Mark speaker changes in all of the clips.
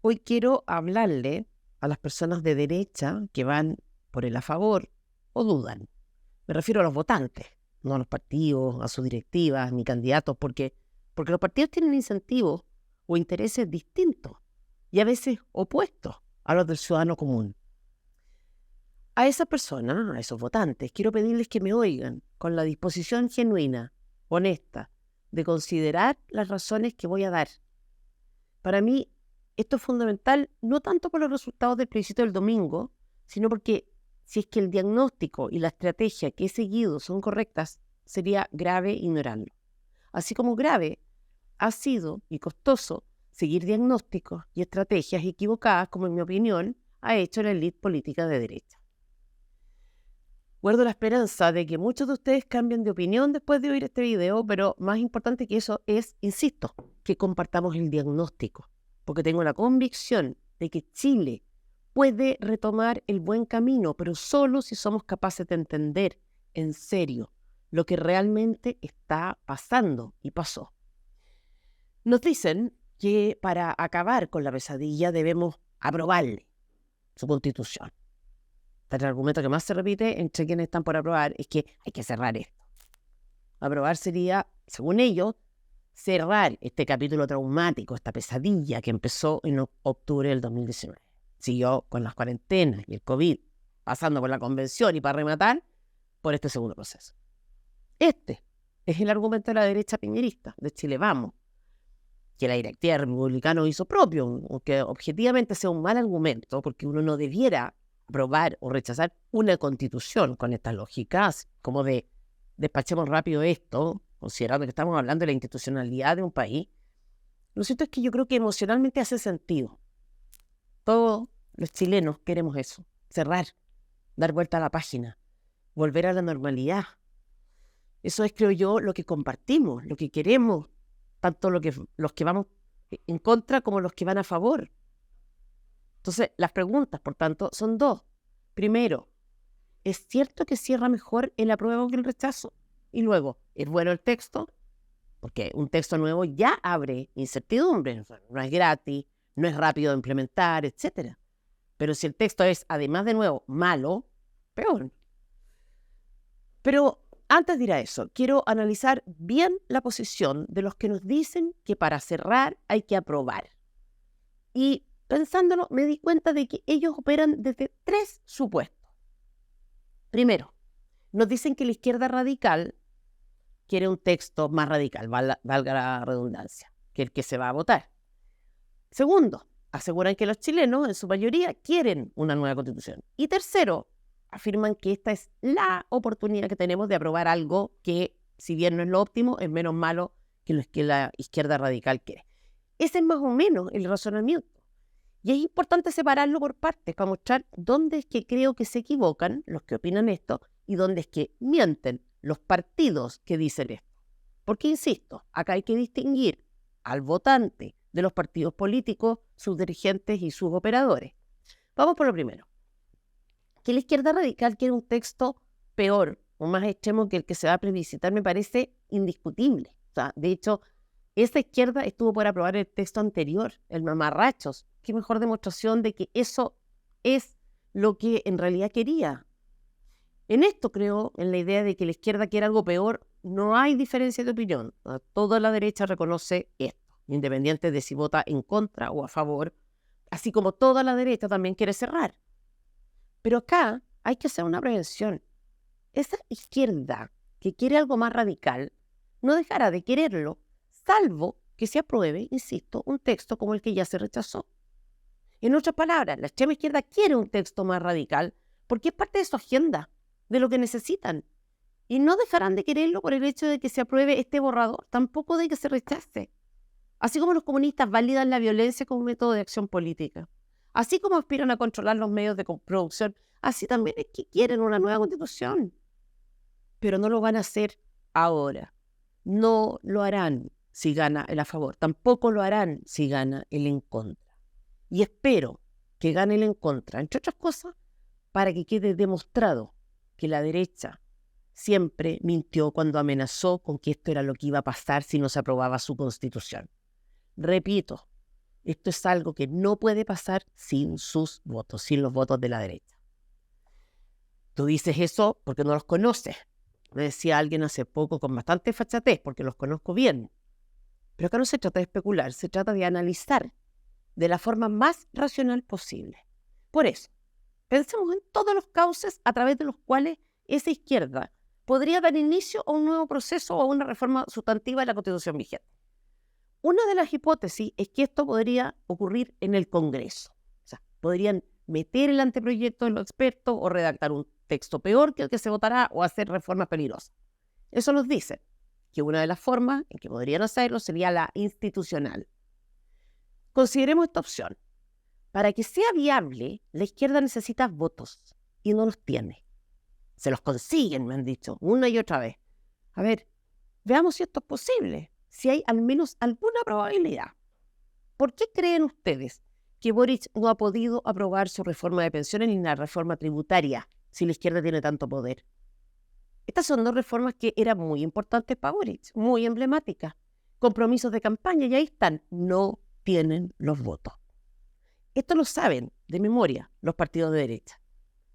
Speaker 1: Hoy quiero hablarle a las personas de derecha que van por el a favor o dudan. Me refiero a los votantes, no a los partidos, a sus directivas, ni candidatos, porque los partidos tienen incentivos o intereses distintos y a veces opuestos a los del ciudadano común. A esas personas, a esos votantes, quiero pedirles que me oigan con la disposición genuina, honesta, de considerar las razones que voy a dar. Para mí, esto es fundamental no tanto por los resultados del plebiscito del domingo, sino porque si es que el diagnóstico y la estrategia que he seguido son correctas, sería grave ignorarlo. Así como grave ha sido y costoso seguir diagnósticos y estrategias equivocadas, como en mi opinión ha hecho la élite política de derecha. Guardo la esperanza de que muchos de ustedes cambien de opinión después de oír este video, pero más importante que eso es, insisto, que compartamos el diagnóstico, porque tengo la convicción de que Chile puede retomar el buen camino, pero solo si somos capaces de entender en serio lo que realmente está pasando y pasó. Nos dicen que para acabar con la pesadilla debemos aprobarle su constitución. El argumento que más se repite entre quienes están por aprobar es que hay que cerrar esto. Aprobar sería, según ellos, cerrar este capítulo traumático, esta pesadilla que empezó en octubre del 2019. Siguió con las cuarentenas y el COVID, pasando por la convención y para rematar, por este segundo proceso. Este es el argumento de la derecha piñerista, de Chile Vamos, que la directiva republicana hizo propio, aunque objetivamente sea un mal argumento, porque uno no debiera aprobar o rechazar una constitución con estas lógicas, como de despachemos rápido esto, considerando que estamos hablando de la institucionalidad de un país. Lo cierto es que yo creo que emocionalmente hace sentido. Todos los chilenos queremos eso, cerrar, dar vuelta a la página, volver a la normalidad. Eso es, creo yo, lo que compartimos, lo que queremos, tanto los que vamos en contra como los que van a favor. Entonces, las preguntas, por tanto, son dos. Primero, ¿es cierto que cierra mejor el apruebo que el rechazo? Y luego, ¿es bueno el texto? Porque un texto nuevo ya abre incertidumbre, no es gratis, no es rápido de implementar, etc. Pero si el texto es, además de nuevo, malo, peor. Pero antes de ir a eso, quiero analizar bien la posición de los que nos dicen que para cerrar hay que aprobar. Y pensándolo, me di cuenta de que ellos operan desde tres supuestos. Primero, nos dicen que la izquierda radical quiere un texto más radical, valga la redundancia, que el que se va a votar. Segundo, aseguran que los chilenos, en su mayoría, quieren una nueva constitución. Y tercero, afirman que esta es la oportunidad que tenemos de aprobar algo que, si bien no es lo óptimo, es menos malo que lo que la izquierda radical quiere. Ese es más o menos el razonamiento. Y es importante separarlo por partes para mostrar dónde es que creo que se equivocan los que opinan esto y dónde es que mienten los partidos que dicen esto. Porque, insisto, acá hay que distinguir al votante de los partidos políticos, sus dirigentes y sus operadores. Vamos por lo primero. Que la izquierda radical quiere un texto peor o más extremo que el que se va a plebiscitar me parece indiscutible. O sea, de hecho, esa izquierda estuvo por aprobar el texto anterior, el mamarrachos. Qué mejor demostración de que eso es lo que en realidad quería. En esto creo, en la idea de que la izquierda quiere algo peor, no hay diferencia de opinión. Toda la derecha reconoce esto, independiente de si vota en contra o a favor, así como toda la derecha también quiere cerrar. Pero acá hay que hacer una prevención. Esa izquierda que quiere algo más radical no dejará de quererlo, salvo que se apruebe, insisto, un texto como el que ya se rechazó. En otras palabras, la extrema izquierda quiere un texto más radical porque es parte de su agenda, de lo que necesitan. Y no dejarán de quererlo por el hecho de que se apruebe este borrador, tampoco de que se rechace. Así como los comunistas validan la violencia como método de acción política, así como aspiran a controlar los medios de producción, así también es que quieren una nueva constitución. Pero no lo van a hacer ahora. No lo harán si gana el a favor, tampoco lo harán si gana el en contra. Y espero que gane el en contra, entre otras cosas, para que quede demostrado que la derecha siempre mintió cuando amenazó con que esto era lo que iba a pasar si no se aprobaba su constitución. Repito, Esto es algo que no puede pasar sin sus votos, sin los votos de la derecha. Tú dices eso porque no los conoces. Me decía alguien hace poco con bastante fachatez, porque los conozco bien. Pero acá no se trata de especular, se trata de analizar de la forma más racional posible. Por eso, pensemos en todos los cauces a través de los cuales esa izquierda podría dar inicio a un nuevo proceso o a una reforma sustantiva de la Constitución vigente. Una de las hipótesis es que esto podría ocurrir en el Congreso. O sea, podrían meter el anteproyecto de los expertos o redactar un texto peor que el que se votará o hacer reformas peligrosas. Eso nos dice que una de las formas en que podrían hacerlo sería la institucional. Consideremos esta opción. Para que sea viable, la izquierda necesita votos y no los tiene. Se los consiguen, me han dicho, una y otra vez. A ver, veamos si esto es posible, si hay al menos alguna probabilidad. ¿Por qué creen ustedes que Boric no ha podido aprobar su reforma de pensiones ni la reforma tributaria si la izquierda tiene tanto poder? Estas son dos reformas que eran muy importantes para Boric, muy emblemáticas. Compromisos de campaña y ahí están, no tienen los votos. Esto lo saben de memoria los partidos de derecha.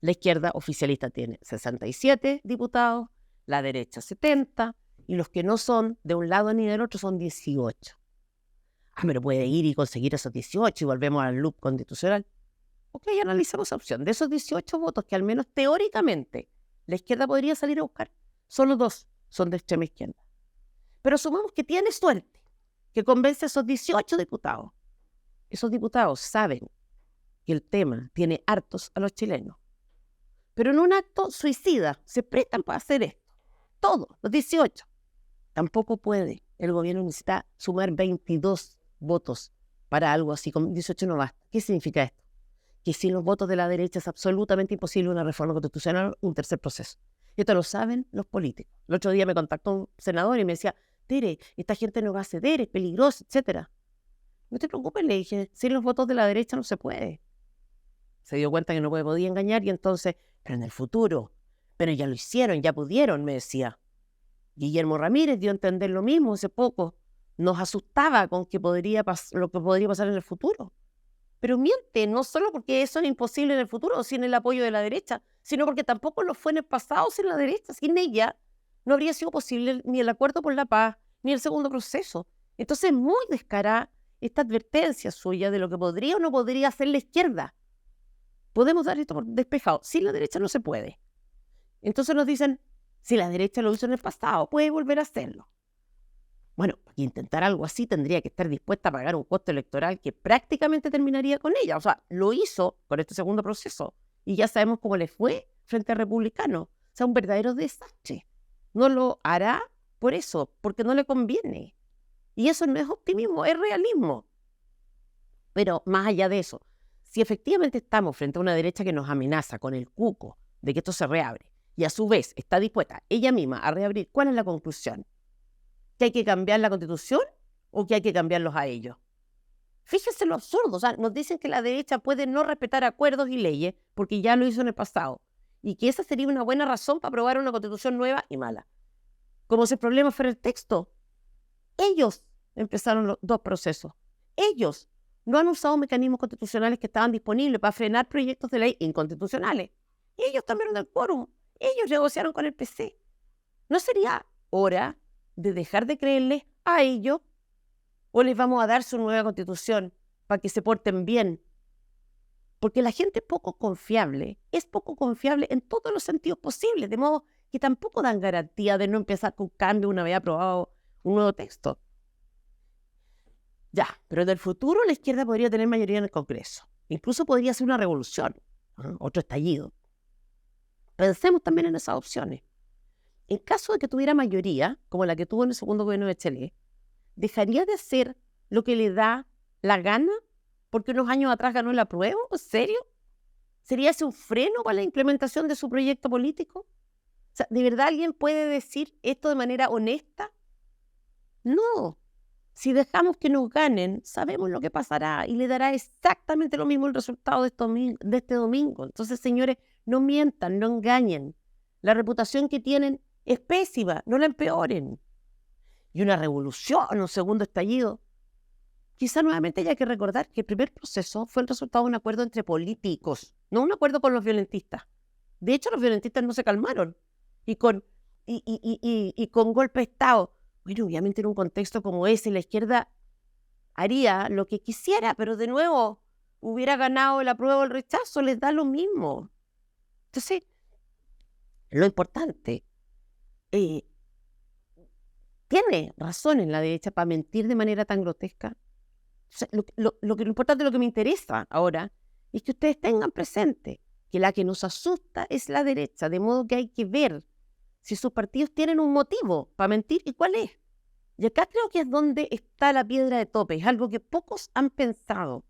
Speaker 1: La izquierda oficialista tiene 67 diputados, la derecha 70, y los que no son de un lado ni del otro son 18. Pero puede ir y conseguir esos 18 y volvemos al loop constitucional. Ok, analizamos esa opción. De esos 18 votos que al menos teóricamente la izquierda podría salir a buscar, solo 2 son de extrema izquierda. Pero asumamos que tiene suerte, que convence a esos 18 diputados. Esos diputados saben que el tema tiene hartos a los chilenos. Pero en un acto suicida se prestan para hacer esto. Todos, los 18. Tampoco puede. El gobierno necesita sumar 22 votos para algo así. Con 18 no basta. ¿Qué significa esto? Que sin los votos de la derecha es absolutamente imposible una reforma constitucional, un tercer proceso. Esto lo saben los políticos. El otro día me contactó un senador y me decía, Tere, esta gente no va a ceder, es peligroso, etcétera. No te preocupes, le dije, sin los votos de la derecha no se puede. Se dio cuenta que no podía engañar y entonces, pero en el futuro, pero ya lo hicieron, ya pudieron, me decía. Guillermo Ramírez dio a entender lo mismo hace poco. Nos asustaba con que lo que podría pasar en el futuro. Pero miente, no solo porque eso es imposible en el futuro sin el apoyo de la derecha, sino porque tampoco lo fue en el pasado sin la derecha. Sin ella no habría sido posible ni el acuerdo por la paz, ni el segundo proceso. Entonces es muy descarada esta advertencia suya de lo que podría o no podría hacer la izquierda. Podemos dar esto por despejado. Sin la derecha no se puede. Entonces nos dicen, si la derecha lo hizo en el pasado, puede volver a hacerlo. Bueno, para intentar algo así tendría que estar dispuesta a pagar un costo electoral que prácticamente terminaría con ella. O sea, lo hizo con este segundo proceso y ya sabemos cómo le fue frente a republicanos. O sea, un verdadero desastre. No lo hará por eso, porque no le conviene. Y eso no es optimismo, es realismo. Pero más allá de eso, si efectivamente estamos frente a una derecha que nos amenaza con el cuco de que esto se reabre y a su vez está dispuesta ella misma a reabrir, ¿cuál es la conclusión? ¿Que hay que cambiar la Constitución o que hay que cambiarlos a ellos? Fíjense lo absurdo, o sea, nos dicen que la derecha puede no respetar acuerdos y leyes porque ya lo hizo en el pasado y que esa sería una buena razón para aprobar una Constitución nueva y mala. Como si el problema fuera el texto. Ellos empezaron los dos procesos. Ellos no han usado mecanismos constitucionales que estaban disponibles para frenar proyectos de ley inconstitucionales. Ellos cambiaron del quórum. Ellos negociaron con el PC. ¿No sería hora de dejar de creerles a ellos o les vamos a dar su nueva constitución para que se porten bien? Porque la gente es poco confiable en todos los sentidos posibles, de modo que tampoco dan garantía de no empezar con cambio una vez aprobado un nuevo texto. Ya, pero en el futuro la izquierda podría tener mayoría en el Congreso. Incluso podría ser una revolución, otro estallido. Pensemos también en esas opciones. En caso de que tuviera mayoría, como la que tuvo en el segundo gobierno de Chile, ¿dejaría de hacer lo que le da la gana porque unos años atrás ganó el apruebo? ¿En serio? ¿Sería ese un freno para la implementación de su proyecto político? O sea, ¿de verdad alguien puede decir esto de manera honesta? No. Si dejamos que nos ganen, sabemos lo que pasará y le dará exactamente lo mismo el resultado de este domingo. Entonces, señores, no mientan, no engañen. La reputación que tienen es pésima, no la empeoren. Y una revolución, un segundo estallido. quizá nuevamente haya que recordar que el primer proceso fue el resultado de un acuerdo entre políticos, no un acuerdo con los violentistas. De hecho, los violentistas no se calmaron y con golpe de Estado. Bueno, obviamente en un contexto como ese, la izquierda haría lo que quisiera, pero de nuevo hubiera ganado el apruebo o el rechazo, les da lo mismo. Entonces, lo importante, ¿tiene razón en la derecha para mentir de manera tan grotesca? O sea, lo importante, lo que me interesa ahora, es que ustedes tengan presente que la que nos asusta es la derecha, de modo que hay que ver si sus partidos tienen un motivo para mentir y cuál es. Y acá creo que es donde está la piedra de tope, es algo que pocos han pensado.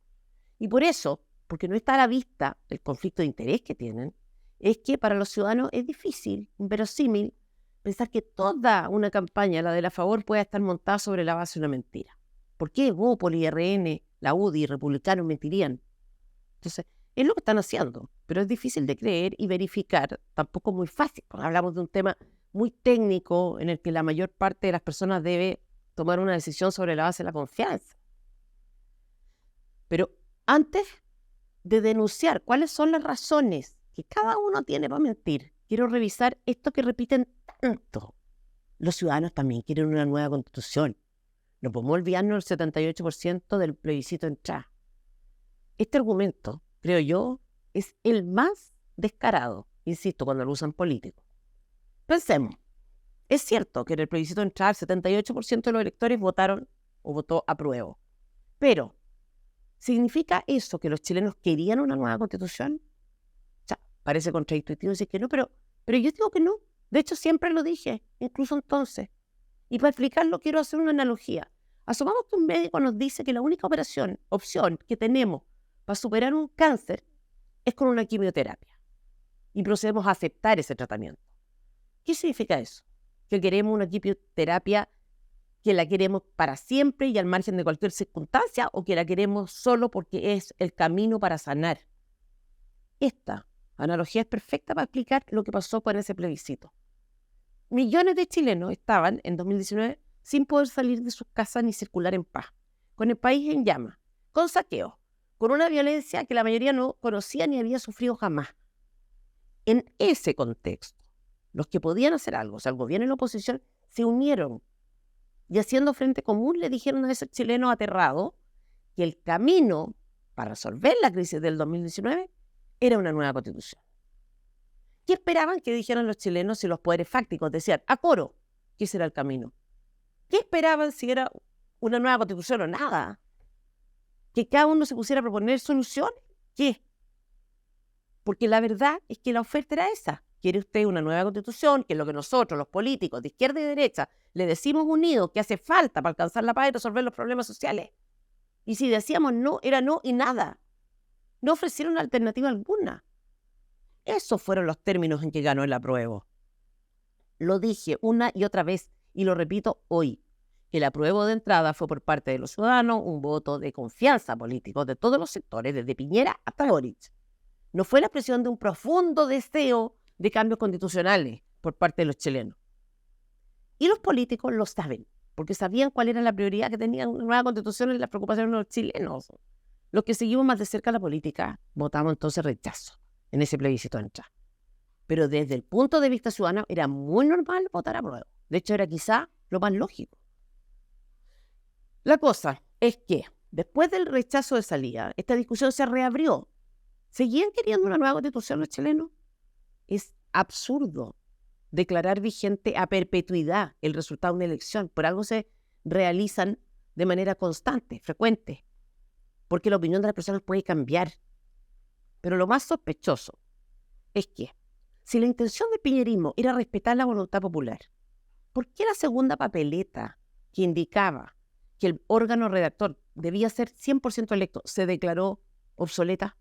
Speaker 1: Y por eso, porque no está a la vista el conflicto de interés que tienen, es que para los ciudadanos es difícil, inverosímil, pensar que toda una campaña, la de la favor, pueda estar montada sobre la base de una mentira. ¿Por qué Bópoli, RN, la UDI y republicanos mentirían? Entonces, es lo que están haciendo, pero es difícil de creer y verificar, tampoco muy fácil, porque hablamos de un tema muy técnico en el que la mayor parte de las personas debe tomar una decisión sobre la base de la confianza. Pero antes de denunciar cuáles son las razones que cada uno tiene para mentir, quiero revisar esto que repiten tanto. Los ciudadanos también quieren una nueva constitución. No podemos olvidarnos del 78% del plebiscito en entrada. Este argumento, creo yo, es el más descarado, insisto, cuando lo usan políticos. Pensemos, es cierto que en el plebiscito de entrada el 78% de los electores votaron o votó apruebo. Pero, ¿significa eso que los chilenos querían una nueva constitución? O sea, parece contradictorio decir que no, pero yo digo que no. De hecho, siempre lo dije, incluso entonces. Y para explicarlo quiero hacer una analogía. Asumamos que un médico nos dice que la única opción que tenemos para superar un cáncer es con una quimioterapia. Y procedemos a aceptar ese tratamiento. ¿Qué significa eso? Que queremos una quimioterapia que la queremos para siempre y al margen de cualquier circunstancia, o que la queremos solo porque es el camino para sanar. Esta analogía es perfecta para explicar lo que pasó con ese plebiscito. Millones de chilenos estaban en 2019 sin poder salir de sus casas ni circular en paz, con el país en llamas, con saqueos, con una violencia que la mayoría no conocía ni había sufrido jamás. En ese contexto, los que podían hacer algo, o sea, el gobierno y la oposición, se unieron y haciendo frente común le dijeron a esos chilenos aterrados que el camino para resolver la crisis del 2019 era una nueva constitución. ¿Qué esperaban que dijeran los chilenos si los poderes fácticos decían a coro que ese era el camino? ¿Qué esperaban si era una nueva constitución o nada? ¿Que cada uno se pusiera a proponer soluciones? ¿Qué? Porque la verdad es que la oferta era esa. ¿Quiere usted una nueva constitución? Que es lo que nosotros, los políticos de izquierda y derecha, le decimos unidos que hace falta para alcanzar la paz y resolver los problemas sociales. Y si decíamos no, era no y nada. No ofrecieron alternativa alguna. Esos fueron los términos en que ganó el apruebo. Lo dije una y otra vez y lo repito hoy, que el apruebo de entrada fue por parte de los ciudadanos un voto de confianza político de todos los sectores, desde Piñera hasta Boric. No fue la expresión de un profundo deseo de cambios constitucionales por parte de los chilenos. Y los políticos lo saben, porque sabían cuál era la prioridad que tenían una nueva constitución y las preocupaciones de los chilenos. Los que seguimos más de cerca la política votamos entonces rechazo en ese plebiscito de entrada. Pero desde el punto de vista ciudadano era muy normal votar apruebo. De hecho, era quizá lo más lógico. La cosa es que después del rechazo de salida, esta discusión se reabrió. ¿Seguían queriendo una nueva constitución los chilenos? Es absurdo declarar vigente a perpetuidad el resultado de una elección. Por algo se realizan de manera constante, frecuente, porque la opinión de las personas puede cambiar. Pero lo más sospechoso es que si la intención del piñerismo era respetar la voluntad popular, ¿por qué la segunda papeleta que indicaba que el órgano redactor debía ser 100% electo se declaró obsoleta?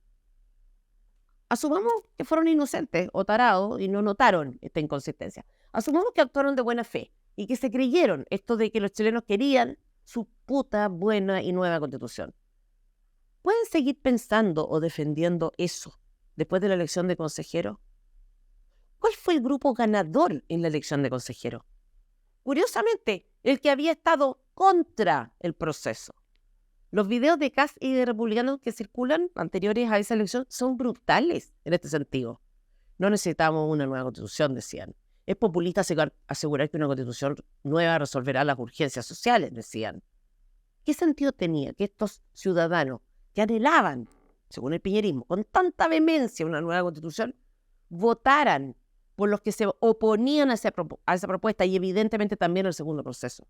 Speaker 1: Asumamos que fueron inocentes o tarados y no notaron esta inconsistencia. Asumamos que actuaron de buena fe y que se creyeron esto de que los chilenos querían su puta buena y nueva constitución. ¿Pueden seguir pensando o defendiendo eso después de la elección de consejero? ¿Cuál fue el grupo ganador en la elección de consejero? Curiosamente, el que había estado contra el proceso. Los videos de Kast y de republicanos que circulan anteriores a esa elección son brutales en este sentido. No necesitamos una nueva constitución, decían. Es populista asegurar que una constitución nueva resolverá las urgencias sociales, decían. ¿Qué sentido tenía que estos ciudadanos que anhelaban, según el piñerismo, con tanta vehemencia una nueva constitución, votaran por los que se oponían a esa propuesta y evidentemente también el segundo proceso?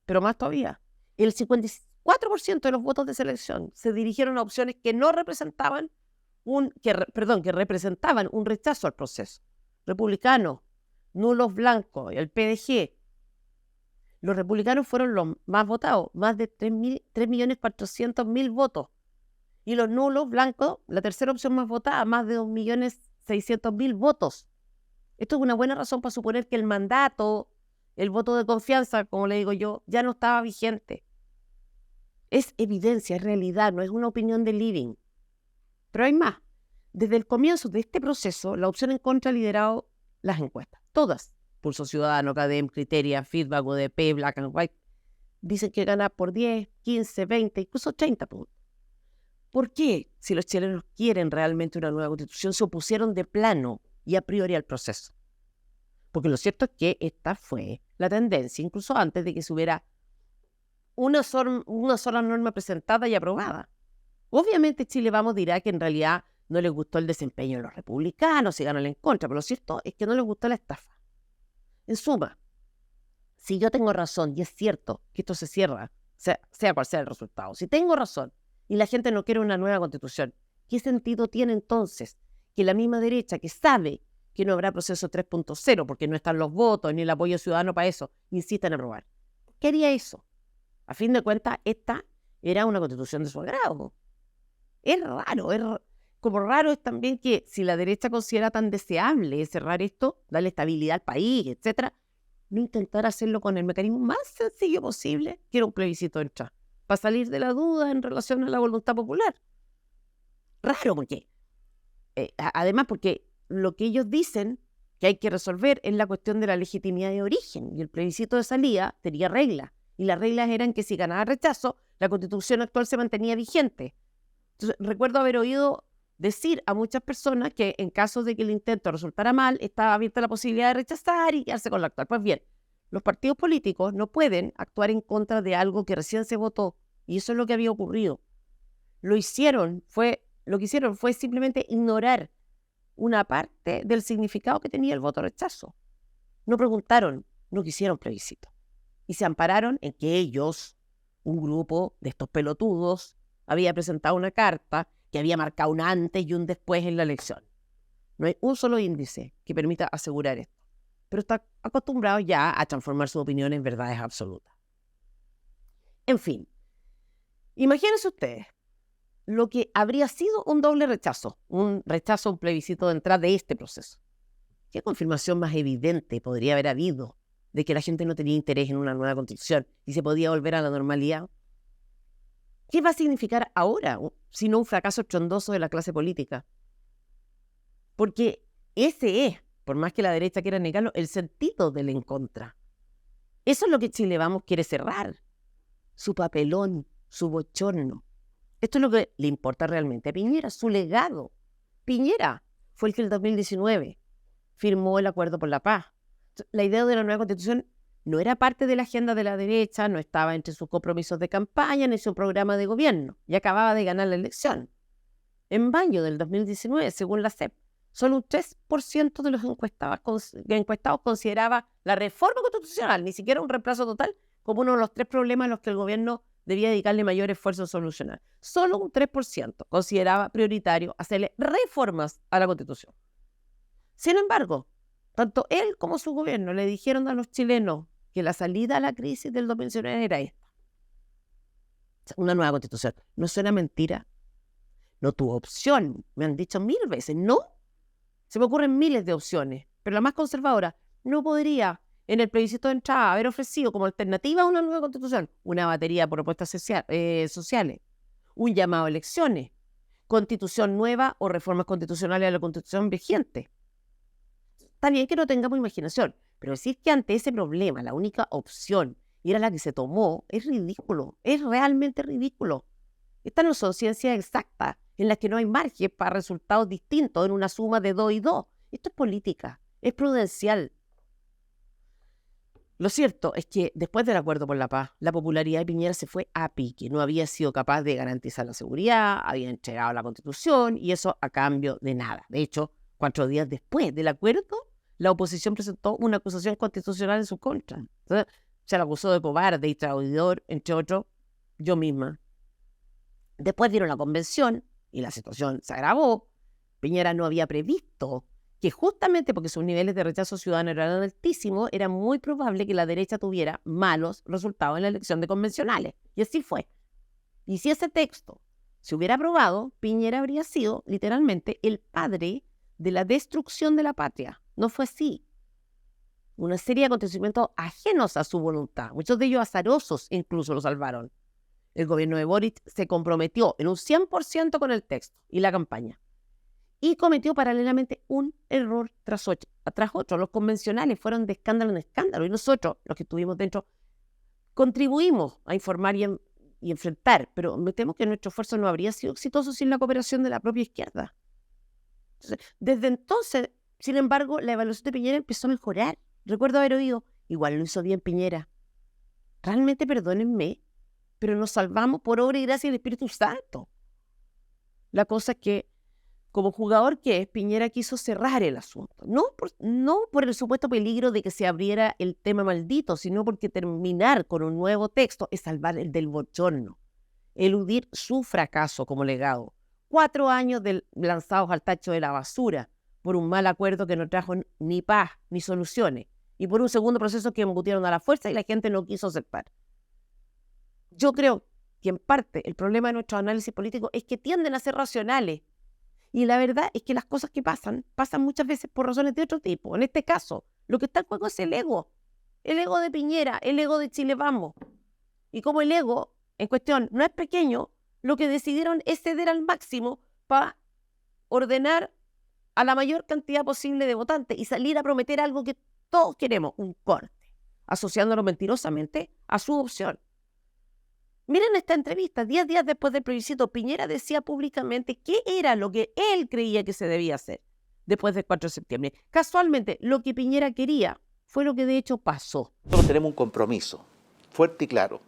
Speaker 1: Pero más todavía, el 54% de los votos de esa elección se dirigieron a opciones que no representaban que representaban un rechazo al proceso. Republicanos, nulos blancos, el PDG. Los republicanos fueron los más votados, más de 3.400.000 votos. Y los nulos blancos, la tercera opción más votada, más de 2.600.000 votos. Esto es una buena razón para suponer que el mandato, el voto de confianza, como le digo yo, ya no estaba vigente. Es evidencia, es realidad, no es una opinión de living. Pero hay más. Desde el comienzo de este proceso, la opción en contra ha liderado las encuestas. Todas. Pulso Ciudadano, CADEM, Criteria, Feedback, UDP, Black and White. Dicen que gana por 10, 15, 20, incluso 30 puntos. ¿Por qué, si los chilenos quieren realmente una nueva constitución, se opusieron de plano y a priori al proceso? Porque lo cierto es que esta fue la tendencia, incluso antes de que se hubiera una sola norma presentada y aprobada. Obviamente Chile Vamos dirá que en realidad no les gustó el desempeño de los republicanos y ganan en contra, pero lo cierto es que no les gustó la estafa. En suma, si yo tengo razón y es cierto que esto se cierra, sea cual sea el resultado, si tengo razón y la gente no quiere una nueva constitución, ¿qué sentido tiene entonces que la misma derecha que sabe que no habrá proceso 3.0 porque no están los votos ni el apoyo ciudadano para eso, insista en aprobar? ¿Qué haría eso? A fin de cuentas, esta era una constitución de su agrado. Es raro, como raro es también que si la derecha considera tan deseable cerrar esto, darle estabilidad al país, etcétera, no intentar hacerlo con el mecanismo más sencillo posible, que era un plebiscito de entrada, para salir de la duda en relación a la voluntad popular. Raro, porque además porque lo que ellos dicen que hay que resolver es la cuestión de la legitimidad de origen, y el plebiscito de salida tenía reglas, y las reglas eran que si ganaba rechazo, la constitución actual se mantenía vigente. Entonces, recuerdo haber oído decir a muchas personas que en caso de que el intento resultara mal, estaba abierta la posibilidad de rechazar y quedarse con la actual. Pues bien, los partidos políticos no pueden actuar en contra de algo que recién se votó, y eso es lo que había ocurrido. Lo que hicieron fue simplemente ignorar una parte del significado que tenía el voto rechazo. No preguntaron, no quisieron plebiscito. Y se ampararon en que ellos, un grupo de estos pelotudos, había presentado una carta que había marcado un antes y un después en la elección. No hay un solo índice que permita asegurar esto, pero está acostumbrado ya a transformar su opinión en verdades absolutas. En fin, imagínense ustedes lo que habría sido un doble rechazo, un plebiscito de entrada de este proceso. ¿Qué confirmación más evidente podría haber habido de que la gente no tenía interés en una nueva constitución y se podía volver a la normalidad? ¿Qué va a significar ahora, sino un fracaso estruendoso de la clase política? Porque ese es, por más que la derecha quiera negarlo, el sentido del en contra. Eso es lo que Chile Vamos quiere cerrar. Su papelón, su bochorno. Esto es lo que le importa realmente a Piñera, su legado. Piñera fue el que en el 2019 firmó el Acuerdo por la Paz. La idea de la nueva constitución no era parte de la agenda de la derecha, no estaba entre sus compromisos de campaña ni su programa de gobierno, y acababa de ganar la elección. En mayo del 2019, según la CEP, solo un 3% de los encuestados consideraba la reforma constitucional, ni siquiera un reemplazo total, como uno de los 3 problemas a los que el gobierno debía dedicarle mayor esfuerzo a solucionar. Solo un 3% consideraba prioritario hacerle reformas a la Constitución. Sin embargo, tanto él como su gobierno le dijeron a los chilenos que la salida a la crisis del 2019 era esta. Una nueva Constitución. ¿No suena mentira? No tuvo opción. Me han dicho 1000 veces. No. Se me ocurren miles de opciones, pero la más conservadora no podría en el plebiscito de entrada haber ofrecido como alternativa a una nueva constitución una batería de propuestas sociales, un llamado a elecciones, constitución nueva o reformas constitucionales a la constitución vigente. Está bien que no tengamos imaginación, pero decir que ante ese problema la única opción y era la que se tomó, es ridículo, es realmente ridículo. Estas no son ciencias exactas en las que no hay margen para resultados distintos en una suma de 2 y 2. Esto es política, es prudencial. Lo cierto es que después del acuerdo por la paz, la popularidad de Piñera se fue a pique. No había sido capaz de garantizar la seguridad, había entregado la Constitución y eso a cambio de nada. De hecho, 4 días después del acuerdo, la oposición presentó una acusación constitucional en su contra. Entonces, se la acusó de cobarde y traidor, entre otros, yo misma. Después dieron la convención y la situación se agravó. Piñera no había previsto que justamente porque sus niveles de rechazo ciudadano eran altísimos, era muy probable que la derecha tuviera malos resultados en la elección de convencionales. Y así fue. Y si ese texto se hubiera aprobado, Piñera habría sido literalmente el padre de la destrucción de la patria. No fue así. Una serie de acontecimientos ajenos a su voluntad, muchos de ellos azarosos incluso lo salvaron. El gobierno de Boric se comprometió en un 100% con el texto y la campaña. Y cometió paralelamente un error tras otro. Los convencionales fueron de escándalo en escándalo y nosotros, los que estuvimos dentro, contribuimos a informar y enfrentar, pero me temo que nuestro esfuerzo no habría sido exitoso sin la cooperación de la propia izquierda. Entonces, desde entonces, sin embargo, la evaluación de Piñera empezó a mejorar. Recuerdo haber oído, igual lo hizo bien Piñera. Realmente, perdónenme, pero nos salvamos por obra y gracia del Espíritu Santo. La cosa es que, como jugador que es, Piñera quiso cerrar el asunto. No por el supuesto peligro de que se abriera el tema maldito, sino porque terminar con un nuevo texto es salvar el del bochorno, eludir su fracaso como legado. 4 años lanzados al tacho de la basura por un mal acuerdo que no trajo ni paz ni soluciones, y por un segundo proceso que embutieron a la fuerza y la gente no quiso aceptar. Yo creo que en parte el problema de nuestro análisis político es que tienden a ser racionales. Y la verdad es que las cosas que pasan muchas veces por razones de otro tipo. En este caso, lo que está en juego es el ego de Piñera, el ego de Chile Vamos. Y como el ego en cuestión no es pequeño, lo que decidieron es ceder al máximo para ordenar a la mayor cantidad posible de votantes y salir a prometer algo que todos queremos, un corte, asociándolo mentirosamente a su opción. Miren esta entrevista, 10 días después del plebiscito, Piñera decía públicamente qué era lo que él creía que se debía hacer después del 4 de septiembre. Casualmente, lo que Piñera quería fue lo que de hecho pasó.
Speaker 2: Nosotros tenemos un compromiso fuerte y claro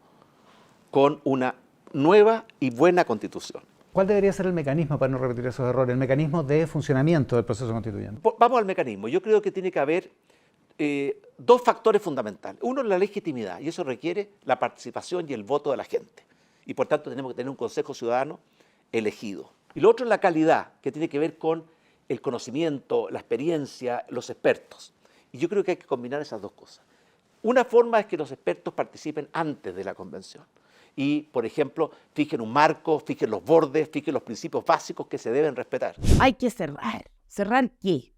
Speaker 2: con una nueva y buena Constitución.
Speaker 3: ¿Cuál debería ser el mecanismo para no repetir esos errores, el mecanismo de funcionamiento del proceso constituyente?
Speaker 2: Vamos al mecanismo. Yo creo que tiene que haber 2 factores fundamentales. Uno es la legitimidad, y eso requiere la participación y el voto de la gente. Y por tanto tenemos que tener un Consejo Ciudadano elegido. Y lo otro es la calidad, que tiene que ver con el conocimiento, la experiencia, los expertos. Y yo creo que hay que combinar esas 2 cosas. Una forma es que los expertos participen antes de la convención. Y, por ejemplo, fijen un marco, fijen los bordes, fijen los principios básicos que se deben respetar.
Speaker 1: Hay que cerrar. ¿Cerrar qué?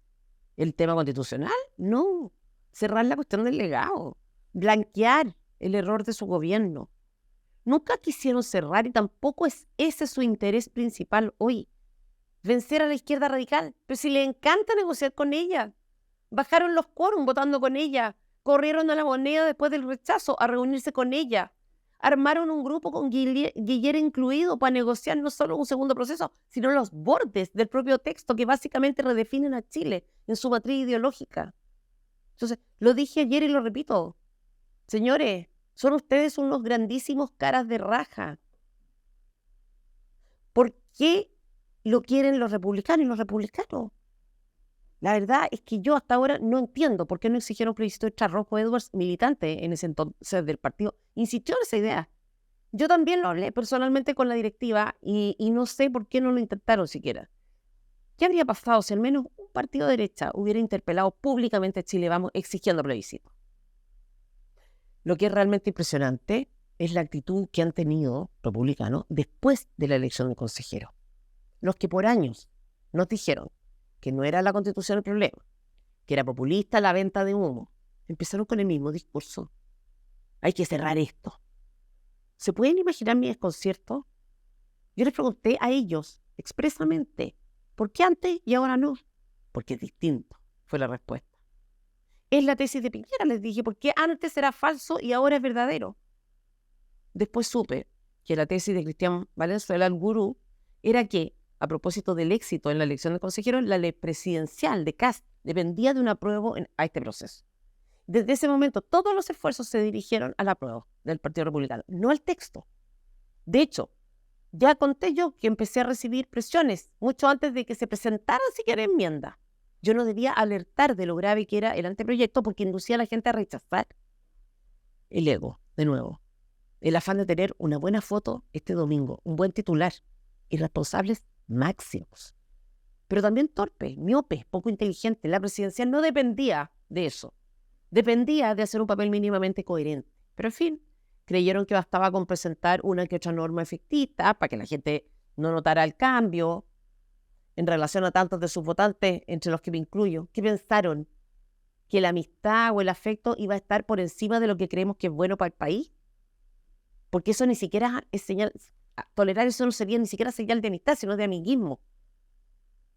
Speaker 1: ¿El tema constitucional? No. Cerrar la cuestión del legado, blanquear el error de su gobierno. Nunca quisieron cerrar y tampoco es ese su interés principal hoy. Vencer a la izquierda radical, pero si le encanta negociar con ella. Bajaron los quórum votando con ella, corrieron a la Moneda después del rechazo a reunirse con ella. Armaron un grupo con Guillera incluido para negociar no solo un segundo proceso, sino los bordes del propio texto que básicamente redefinen a Chile en su matriz ideológica. Entonces, lo dije ayer y lo repito. Señores, son ustedes unos grandísimos caras de raja. ¿Por qué lo quieren los republicanos y los republicanos? La verdad es que yo hasta ahora no entiendo por qué no exigieron plebiscito extra. Rojo Edwards, militante en ese entonces del partido, insistió en esa idea. Yo también lo hablé personalmente con la directiva y no sé por qué no lo intentaron siquiera. ¿Qué habría pasado si al menos un partido de derecha hubiera interpelado públicamente a Chile Vamos exigiendo plebiscito? Lo que es realmente impresionante es la actitud que han tenido republicanos después de la elección del consejero. Los que por años nos dijeron que no era la Constitución el problema, que era populista la venta de humo, empezaron con el mismo discurso. Hay que cerrar esto. ¿Se pueden imaginar mi desconcierto? Yo les pregunté a ellos expresamente, ¿por qué antes y ahora no? Porque es distinto, fue la respuesta. Es la tesis de Piñera, les dije, porque antes era falso y ahora es verdadero. Después supe que la tesis de Cristian Valenzuela, el gurú, era que, a propósito del éxito en la elección de consejeros, la ley presidencial de Kast dependía de un apruebo a este proceso. Desde ese momento, todos los esfuerzos se dirigieron al apruebo del Partido Republicano, no al texto. De hecho, ya conté yo que empecé a recibir presiones mucho antes de que se presentara siquiera enmienda. Yo no debía alertar de lo grave que era el anteproyecto porque inducía a la gente a rechazar. El ego, de nuevo. El afán de tener una buena foto este domingo, un buen titular. Irresponsables máximos. Pero también torpes, miopes, poco inteligentes. La presidencial no dependía de eso. Dependía de hacer un papel mínimamente coherente. Pero en fin, creyeron que bastaba con presentar una que otra norma efectista para que la gente no notara el cambio en relación a tantos de sus votantes, entre los que me incluyo. ¿Qué pensaron? ¿Que la amistad o el afecto iba a estar por encima de lo que creemos que es bueno para el país? Porque eso ni siquiera es señal, tolerar eso no sería ni siquiera señal de amistad, sino de amiguismo.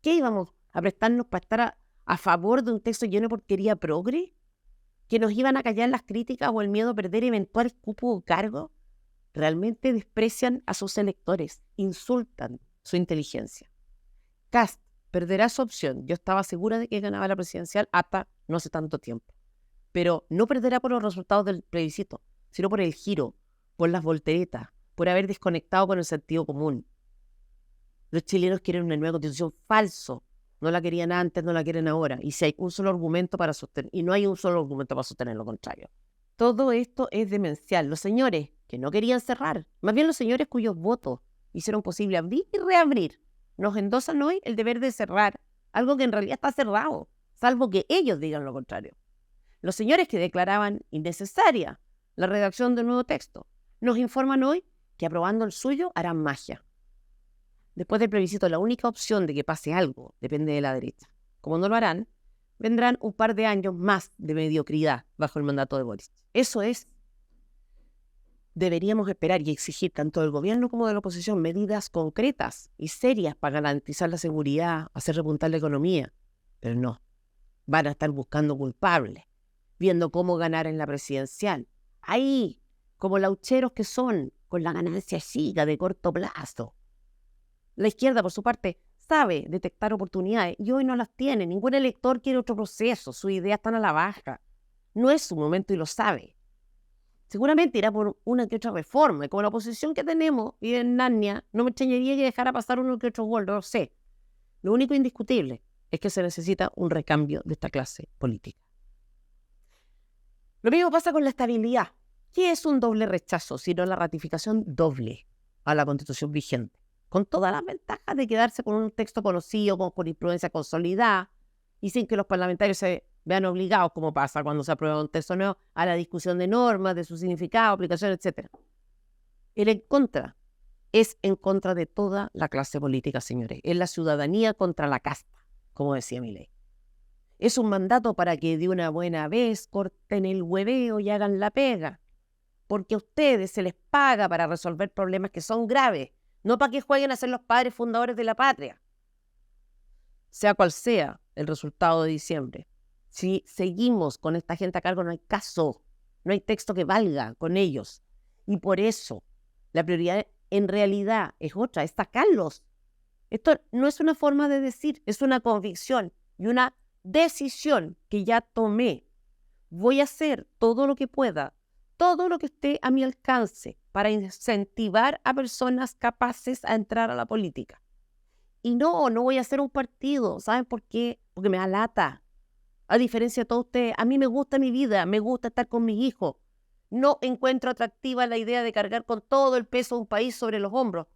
Speaker 1: ¿Qué íbamos a prestarnos para estar a favor de un texto lleno de porquería progre? ¿Que nos iban a callar las críticas o el miedo a perder eventuales cupos o cargos? Realmente desprecian a sus electores, insultan su inteligencia. Kast perderá su opción. Yo estaba segura de que ganaba la presidencial hasta no hace tanto tiempo. Pero no perderá por los resultados del plebiscito, sino por el giro, por las volteretas, por haber desconectado con el sentido común. Los chilenos quieren una nueva constitución falso. No la querían antes, no la quieren ahora. Y si hay un solo argumento para sostener, y no hay un solo argumento para sostener lo contrario. Todo esto es demencial. Los señores que no querían cerrar, más bien los señores cuyos votos hicieron posible abrir y reabrir, nos endosan hoy el deber de cerrar algo que en realidad está cerrado, salvo que ellos digan lo contrario. Los señores que declaraban innecesaria la redacción del nuevo texto nos informan hoy que aprobando el suyo harán magia. Después del plebiscito, la única opción de que pase algo depende de la derecha. Como no lo harán, vendrán un par de años más de mediocridad bajo el mandato de Boris. Eso es. Deberíamos esperar y exigir tanto del gobierno como de la oposición medidas concretas y serias para garantizar la seguridad, hacer repuntar la economía. Pero no, van a estar buscando culpables, viendo cómo ganar en la presidencial. Ahí, como laucheros que son, con la ganancia chica de corto plazo. La izquierda, por su parte, sabe detectar oportunidades y hoy no las tiene. Ningún elector quiere otro proceso, sus ideas están a la baja. No es su momento y lo sabe. Seguramente irá por una que otra reforma. Y como la oposición que tenemos y en Narnia, no me extrañaría que dejara pasar uno que otro gol, no lo sé. Lo único indiscutible es que se necesita un recambio de esta clase política. Lo mismo pasa con la estabilidad. ¿Qué es un doble rechazo, sino la ratificación doble a la Constitución vigente? Con todas las ventajas de quedarse con un texto conocido, con jurisprudencia consolidada, y sin que los parlamentarios se vean obligados, como pasa cuando se aprueba un texto nuevo, a la discusión de normas, de su significado, aplicación, etc. El en contra es en contra de toda la clase política, señores. Es la ciudadanía contra la casta, como decía Milei. Es un mandato para que de una buena vez corten el hueveo y hagan la pega. Porque a ustedes se les paga para resolver problemas que son graves, no para que jueguen a ser los padres fundadores de la patria. Sea cual sea el resultado de diciembre, si seguimos con esta gente a cargo, no hay caso, no hay texto que valga con ellos. Y por eso la prioridad en realidad es otra, es sacarlos. Esto no es una forma de decir, es una convicción y una decisión que ya tomé. Voy a hacer todo lo que pueda, todo lo que esté a mi alcance para incentivar a personas capaces a entrar a la política. Y no voy a hacer un partido. ¿Saben por qué? Porque me da lata. A diferencia de todos ustedes, a mí me gusta mi vida, me gusta estar con mis hijos. No encuentro atractiva la idea de cargar con todo el peso de un país sobre los hombros.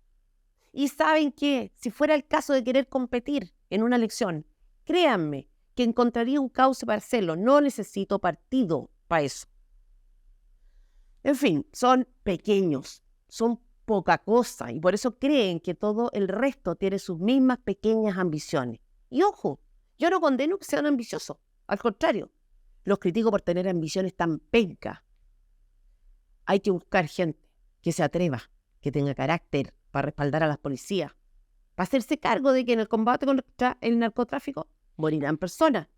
Speaker 1: Y ¿saben qué? Si fuera el caso de querer competir en una elección, créanme que encontraría un cauce para hacerlo. No necesito partido para eso. En fin, son pequeños, son poca cosa y por eso creen que todo el resto tiene sus mismas pequeñas ambiciones. Y ojo, yo no condeno que sean ambiciosos, al contrario, los critico por tener ambiciones tan pencas. Hay que buscar gente que se atreva, que tenga carácter para respaldar a las policías, para hacerse cargo de que en el combate contra el narcotráfico morirán personas,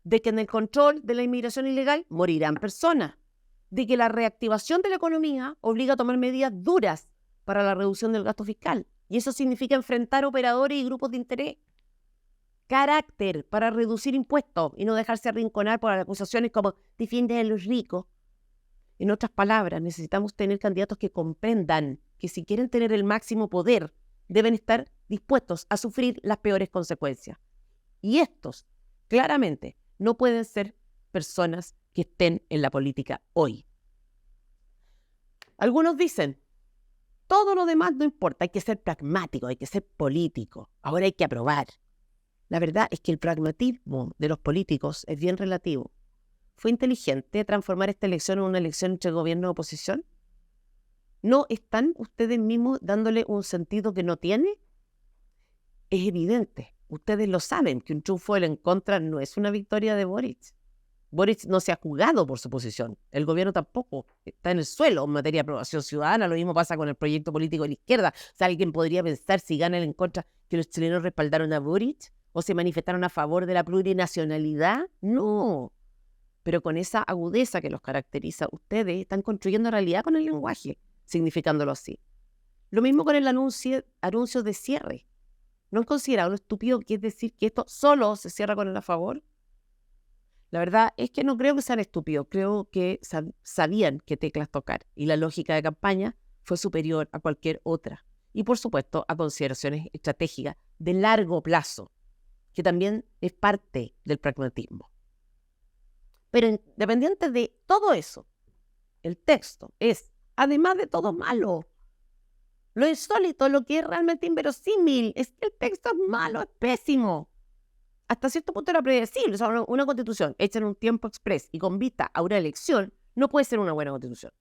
Speaker 1: de que en el control de la inmigración ilegal morirán personas, de que la reactivación de la economía obliga a tomar medidas duras para la reducción del gasto fiscal. Y eso significa enfrentar operadores y grupos de interés. Carácter para reducir impuestos y no dejarse arrinconar por acusaciones como defiende a los ricos. En otras palabras, necesitamos tener candidatos que comprendan que si quieren tener el máximo poder, deben estar dispuestos a sufrir las peores consecuencias. Y estos, claramente, no pueden ser personas que estén en la política hoy. Algunos dicen, todo lo demás no importa, hay que ser pragmático, hay que ser político, ahora hay que aprobar. La verdad es que el pragmatismo de los políticos es bien relativo. ¿Fue inteligente transformar esta elección en una elección entre gobierno y oposición? ¿No están ustedes mismos dándole un sentido que no tiene? Es evidente, ustedes lo saben, que un triunfo en contra no es una victoria de Boric. Boric no se ha jugado por su posición, el gobierno tampoco, está en el suelo en materia de aprobación ciudadana, lo mismo pasa con el proyecto político de la izquierda. O sea, ¿alguien podría pensar si gana el en contra que los chilenos respaldaron a Boric o se manifestaron a favor de la plurinacionalidad? No. Pero con esa agudeza que los caracteriza, ustedes están construyendo realidad con el lenguaje, significándolo así. Lo mismo con el anuncio de cierre. ¿No han considerado lo estúpido que es decir que esto solo se cierra con el a favor? La verdad es que no creo que sean estúpidos, creo que sabían qué teclas tocar y la lógica de campaña fue superior a cualquier otra. Y por supuesto a consideraciones estratégicas de largo plazo, que también es parte del pragmatismo. Pero independiente de todo eso, el texto es, además de todo, malo. Lo insólito, lo que es realmente inverosímil, es que el texto es malo, es pésimo. Hasta cierto punto era predecible. O sea, una constitución hecha en un tiempo express y con vista a una elección no puede ser una buena constitución.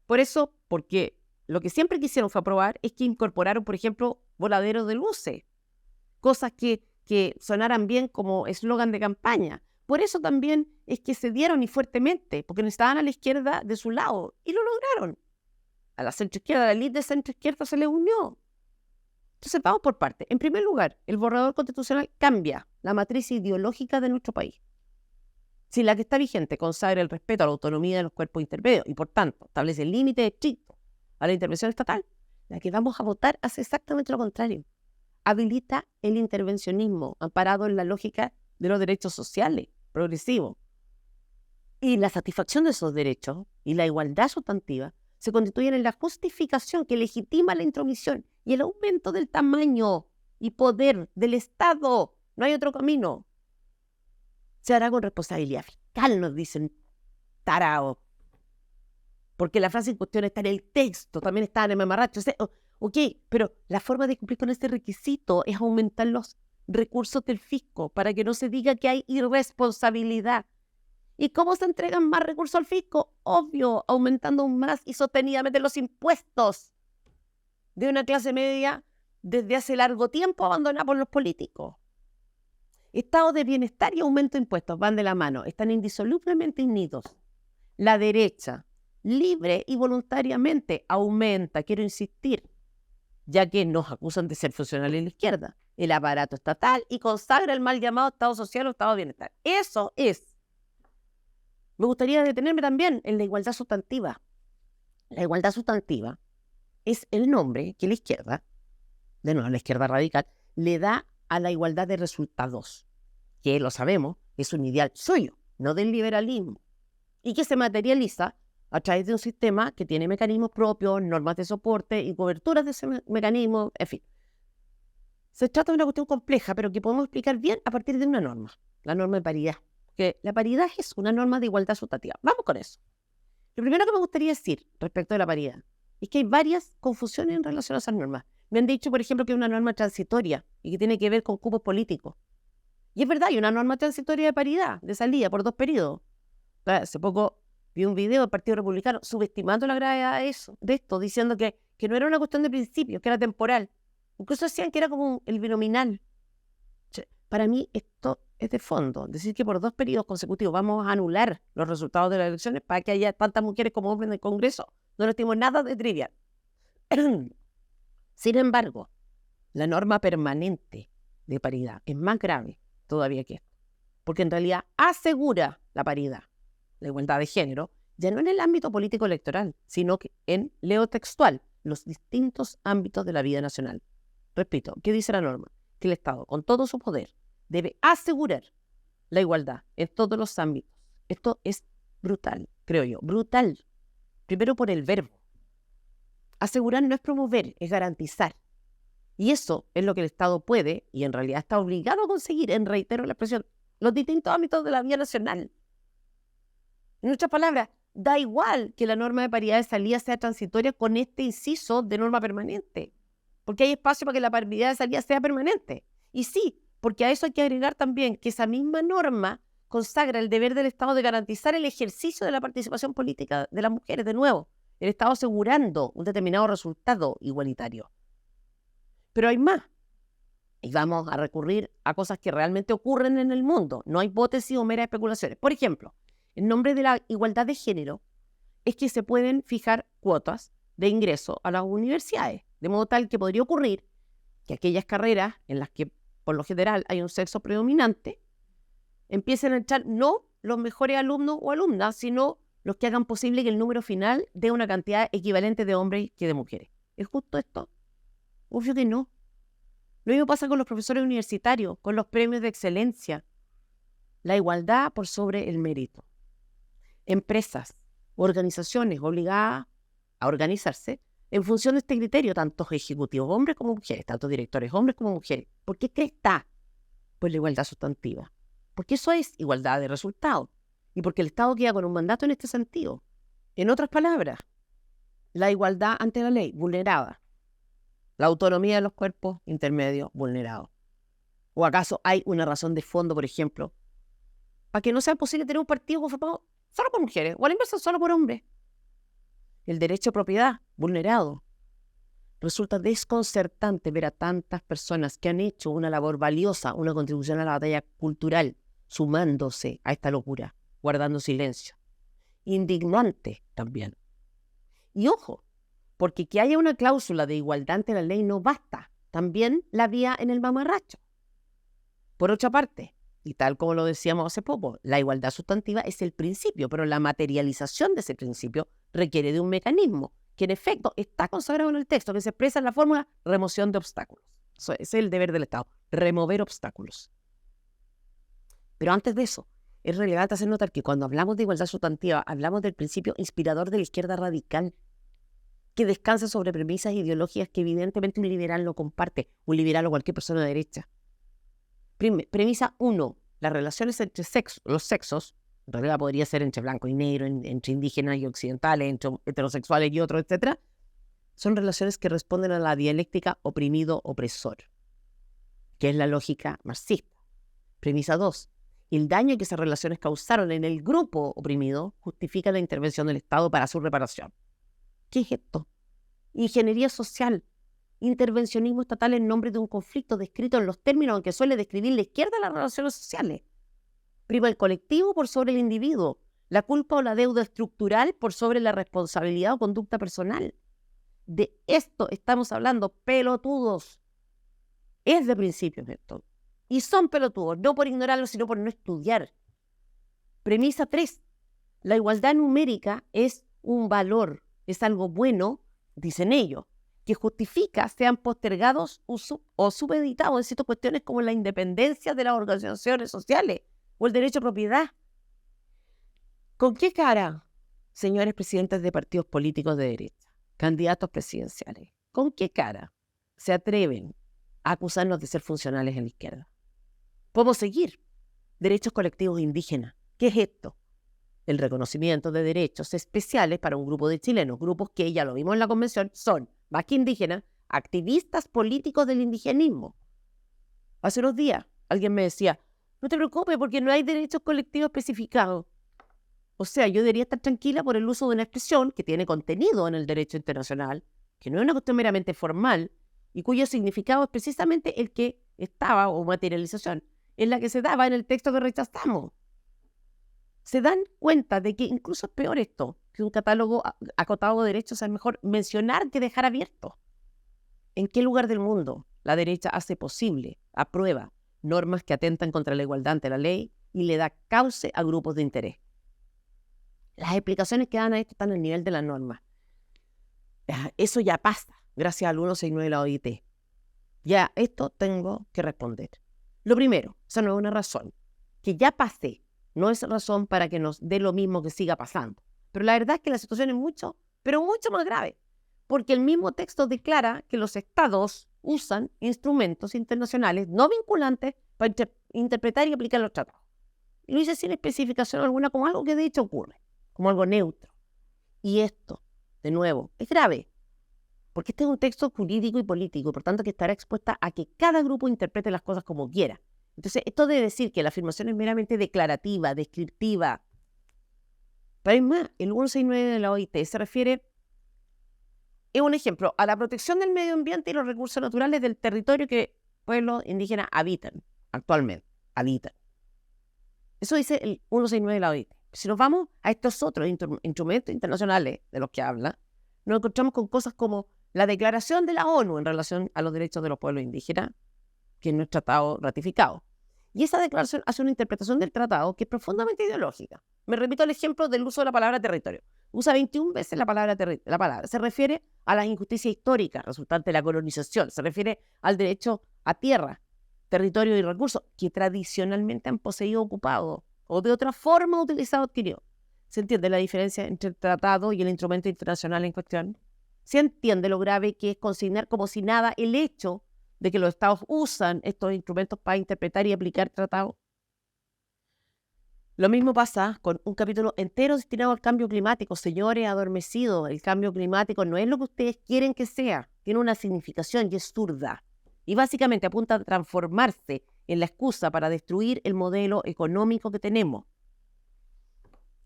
Speaker 1: Por eso, porque lo que siempre quisieron fue aprobar es que incorporaron, por ejemplo, voladeros de luces, cosas que sonaran bien como eslogan de campaña. Por eso también es que se dieron y fuertemente, porque estaban a la izquierda de su lado y lo lograron. A la centroizquierda, a la élite de centroizquierda se le unió. Entonces vamos por partes. En primer lugar, el borrador constitucional cambia la matriz ideológica de nuestro país. Si la que está vigente consagra el respeto a la autonomía de los cuerpos intermedios y por tanto establece límites estrictos a la intervención estatal, la que vamos a votar hace exactamente lo contrario. Habilita el intervencionismo amparado en la lógica de los derechos sociales progresivos. Y la satisfacción de esos derechos y la igualdad sustantiva se constituyen en la justificación que legitima la intromisión y el aumento del tamaño y poder del Estado. No hay otro camino. Se hará con responsabilidad fiscal, nos dicen tarao. Porque la frase en cuestión está en el texto, también está en el mamarracho. O sea, ok, pero la forma de cumplir con este requisito es aumentar los recursos del fisco para que no se diga que hay irresponsabilidad. ¿Y cómo se entregan más recursos al fisco? Obvio, aumentando aún más y sostenidamente los impuestos de una clase media desde hace largo tiempo abandonada por los políticos. Estado de bienestar y aumento de impuestos van de la mano, están indisolublemente unidos. La derecha, libre y voluntariamente, aumenta, quiero insistir, ya que nos acusan de ser funcionarios de la izquierda, el aparato estatal y consagra el mal llamado Estado social o Estado de bienestar. Eso es. Me gustaría detenerme también en la igualdad sustantiva. La igualdad sustantiva es el nombre que la izquierda, de nuevo la izquierda radical, le da a la igualdad de resultados, que lo sabemos, es un ideal suyo, no del liberalismo, y que se materializa a través de un sistema que tiene mecanismos propios, normas de soporte y coberturas de ese mecanismo, en fin. Se trata de una cuestión compleja, pero que podemos explicar bien a partir de una norma, la norma de paridad. Que la paridad es una norma de igualdad sustantiva. Vamos con eso. Lo primero que me gustaría decir respecto de la paridad es que hay varias confusiones en relación a esas normas. Me han dicho, por ejemplo, que es una norma transitoria y que tiene que ver con cupos políticos. Y es verdad, hay una norma transitoria de paridad, de salida por 2 periodos. Hace poco vi un video del Partido Republicano subestimando la gravedad de esto, diciendo que no era una cuestión de principios, que era temporal. Incluso decían que era como el binominal. Para mí esto es de fondo. Decir que por 2 periodos consecutivos vamos a anular los resultados de las elecciones para que haya tantas mujeres como hombres en el Congreso, no lo estimo nada de trivial. Sin embargo, la norma permanente de paridad es más grave todavía que esto. porque en realidad asegura la paridad, la igualdad de género, ya no en el ámbito político electoral, sino que en, leo textual, los distintos ámbitos de la vida nacional. Repito, ¿qué dice la norma? Que el Estado, con todo su poder, debe asegurar la igualdad en todos los ámbitos. Esto es brutal, creo yo, brutal. Primero por el verbo. Asegurar no es promover, es garantizar. Y eso es lo que el Estado puede, y en realidad está obligado a conseguir, reitero la expresión, los distintos ámbitos de la vida nacional. En otras palabras, da igual que la norma de paridad de salida sea transitoria con este inciso de norma permanente, porque hay espacio para que la paridad de salida sea permanente. Y sí, porque a eso hay que agregar también que esa misma norma consagra el deber del Estado de garantizar el ejercicio de la participación política de las mujeres, de nuevo, el Estado asegurando un determinado resultado igualitario. Pero hay más, y vamos a recurrir a cosas que realmente ocurren en el mundo, no hay hipótesis o meras especulaciones. Por ejemplo, en nombre de la igualdad de género, es que se pueden fijar cuotas de ingreso a las universidades, de modo tal que podría ocurrir que aquellas carreras en las que por lo general hay un sexo predominante, empiecen a echar no los mejores alumnos o alumnas, sino los que hagan posible que el número final dé una cantidad equivalente de hombres que de mujeres. ¿Es justo esto? Obvio que no. Lo mismo pasa con los profesores universitarios, con los premios de excelencia. La igualdad por sobre el mérito. Empresas, organizaciones obligadas a organizarse en función de este criterio, tanto ejecutivos hombres como mujeres, tanto directores hombres como mujeres. ¿Por qué está? Pues la igualdad sustantiva. Porque eso es igualdad de resultados. Y porque el Estado queda con un mandato en este sentido. En otras palabras, la igualdad ante la ley vulnerada. La autonomía de los cuerpos intermedios vulnerados. ¿O acaso hay una razón de fondo, por ejemplo, para que no sea posible tener un partido conformado solo por mujeres o a la inversa solo por hombres? El derecho a propiedad vulnerado. Resulta desconcertante ver a tantas personas que han hecho una labor valiosa, una contribución a la batalla cultural, sumándose a esta locura, guardando silencio. Indignante también. Y ojo, porque que haya una cláusula de igualdad ante la ley no basta. También la había en el mamarracho. Por otra parte, y tal como lo decíamos hace poco, la igualdad sustantiva es el principio, pero la materialización de ese principio requiere de un mecanismo que en efecto está consagrado en el texto, que se expresa en la fórmula remoción de obstáculos. Ese es el deber del Estado, remover obstáculos. Pero antes de eso, es relevante hacer notar que cuando hablamos de igualdad sustantiva, hablamos del principio inspirador de la izquierda radical, que descansa sobre premisas ideológicas que evidentemente un liberal no comparte, un liberal o cualquier persona de derecha. Premisa 1, las relaciones entre los sexos, en realidad podría ser entre blanco y negro, entre indígenas y occidentales, entre heterosexuales y otros, etc., son relaciones que responden a la dialéctica oprimido-opresor, que es la lógica marxista. Premisa 2, el daño que esas relaciones causaron en el grupo oprimido justifica la intervención del Estado para su reparación. ¿Qué es esto? Ingeniería social, intervencionismo estatal en nombre de un conflicto descrito en los términos en que suele describir la izquierda las relaciones sociales. Prima el colectivo por sobre el individuo, la culpa o la deuda estructural por sobre la responsabilidad o conducta personal. De esto estamos hablando, pelotudos. Es de principios esto. Y son pelotudos, no por ignorarlo, sino por no estudiar. Premisa 3. La igualdad numérica es un valor, es algo bueno, dicen ellos, que justifica sean postergados o supeditados en ciertas cuestiones como la independencia de las organizaciones sociales o el derecho a propiedad. ¿Con qué cara, señores presidentes de partidos políticos de derecha, candidatos presidenciales, con qué cara se atreven a acusarnos de ser funcionales en la izquierda? Podemos seguir. Derechos colectivos indígenas. ¿Qué es esto? El reconocimiento de derechos especiales para un grupo de chilenos, grupos que, ya lo vimos en la convención, son, más que indígenas, activistas políticos del indigenismo. Hace unos días alguien me decía, no te preocupes porque no hay derechos colectivos especificados. O sea, yo debería estar tranquila por el uso de una expresión que tiene contenido en el derecho internacional, que no es una cuestión meramente formal y cuyo significado es precisamente el que estaba, o materialización, en la que se daba en el texto que rechazamos. Se dan cuenta de que incluso es peor esto, que un catálogo acotado de derechos es mejor mencionar que dejar abierto. ¿En qué lugar del mundo la derecha hace posible, aprueba, normas que atentan contra la igualdad ante la ley y le da cauce a grupos de interés. Las explicaciones que dan a esto están al nivel de la norma. Eso ya pasa gracias al 169 de la OIT. Ya esto tengo que responder. Lo primero, esa no es una razón. Que ya pasé, no es razón para que nos dé lo mismo que siga pasando. Pero la verdad es que la situación es mucho, pero mucho más grave. Porque el mismo texto declara que los estados usan instrumentos internacionales no vinculantes para interpretar y aplicar los tratados. Y lo dice sin especificación alguna, como algo que de hecho ocurre, como algo neutro. Y esto, de nuevo, es grave, porque este es un texto jurídico y político, y por tanto que estará expuesta a que cada grupo interprete las cosas como quiera. Entonces, esto de decir que la afirmación es meramente declarativa, descriptiva. Pero además, el 169 de la OIT se refiere, es un ejemplo, a la protección del medio ambiente y los recursos naturales del territorio que pueblos indígenas habitan actualmente. Eso dice el 169 de la OIT. Si nos vamos a estos otros instrumentos internacionales de los que habla, nos encontramos con cosas como la Declaración de la ONU en relación a los derechos de los pueblos indígenas, que no es tratado ratificado. Y esa declaración hace una interpretación del tratado que es profundamente ideológica. Me repito el ejemplo del uso de la palabra territorio. Usa 21 veces la palabra territorio. La palabra se refiere a las injusticias históricas resultantes de la colonización. Se refiere al derecho a tierra, territorio y recursos que tradicionalmente han poseído ocupado o de otra forma utilizado o adquirido. ¿Se entiende la diferencia entre el tratado y el instrumento internacional en cuestión? ¿Se entiende lo grave que es consignar como si nada el hecho de que los estados usan estos instrumentos para interpretar y aplicar tratados? Lo mismo pasa con un capítulo entero destinado al cambio climático. Señores adormecidos, el cambio climático no es lo que ustedes quieren que sea. Tiene una significación y es zurda. Y básicamente apunta a transformarse en la excusa para destruir el modelo económico que tenemos.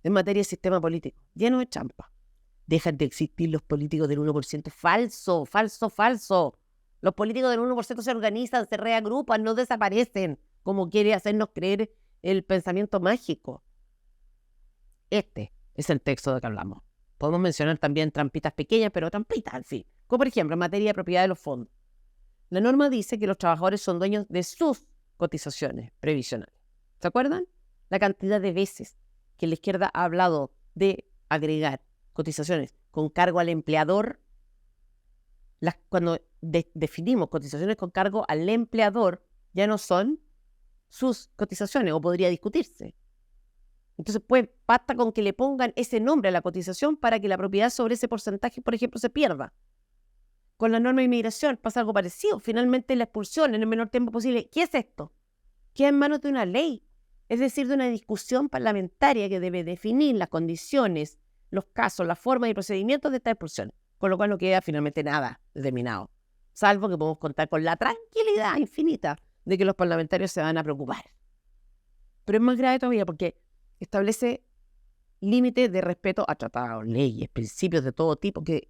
Speaker 1: En materia de sistema político, lleno de trampa. Dejan de existir los políticos del 1%. Falso, falso, falso. Los políticos del 1% se organizan, se reagrupan, no desaparecen, como quiere hacernos creer el pensamiento mágico. Este es el texto de que hablamos. Podemos mencionar también trampitas pequeñas, pero trampitas al fin. Como por ejemplo en materia de propiedad de los fondos. La norma dice que los trabajadores son dueños de sus cotizaciones previsionales. ¿Se acuerdan? La cantidad de veces que la izquierda ha hablado de agregar cotizaciones con cargo al empleador. Cuando definimos cotizaciones con cargo al empleador, ya no son sus cotizaciones, o podría discutirse. Entonces, pues, basta con que le pongan ese nombre a la cotización para que la propiedad sobre ese porcentaje, por ejemplo, se pierda. Con la norma de inmigración pasa algo parecido. Finalmente, la expulsión en el menor tiempo posible. ¿Qué es esto? Queda en manos de una ley, es decir, de una discusión parlamentaria que debe definir las condiciones, los casos, la forma y procedimientos de esta expulsión, con lo cual no queda finalmente nada determinado, salvo que podemos contar con la tranquilidad infinita de que los parlamentarios se van a preocupar. Pero es más grave todavía porque establece límites de respeto a tratados, leyes, principios de todo tipo que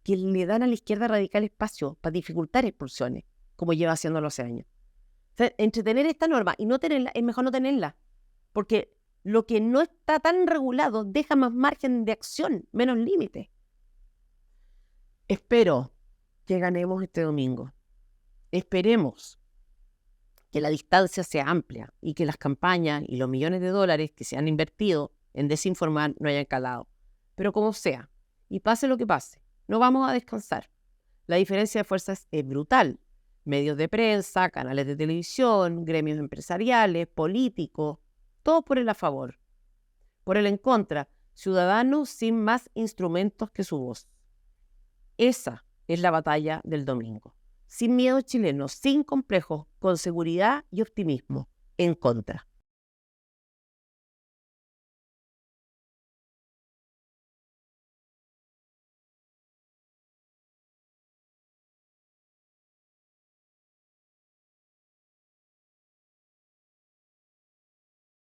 Speaker 1: le dan a la izquierda radical espacio para dificultar expulsiones, como lleva haciéndolo hace años. O sea, entre tener esta norma y no tenerla, es mejor no tenerla, porque lo que no está tan regulado deja más margen de acción, menos límites. Espero que ganemos este domingo. Esperemos que la distancia sea amplia y que las campañas y los millones de dólares que se han invertido en desinformar no hayan calado. Pero como sea, y pase lo que pase, no vamos a descansar. La diferencia de fuerzas es brutal. Medios de prensa, canales de televisión, gremios empresariales, políticos, todos por el a favor. Por el en contra, ciudadanos sin más instrumentos que su voz. Esa es la batalla del domingo. Sin miedo chileno, sin complejos, con seguridad y optimismo, en contra.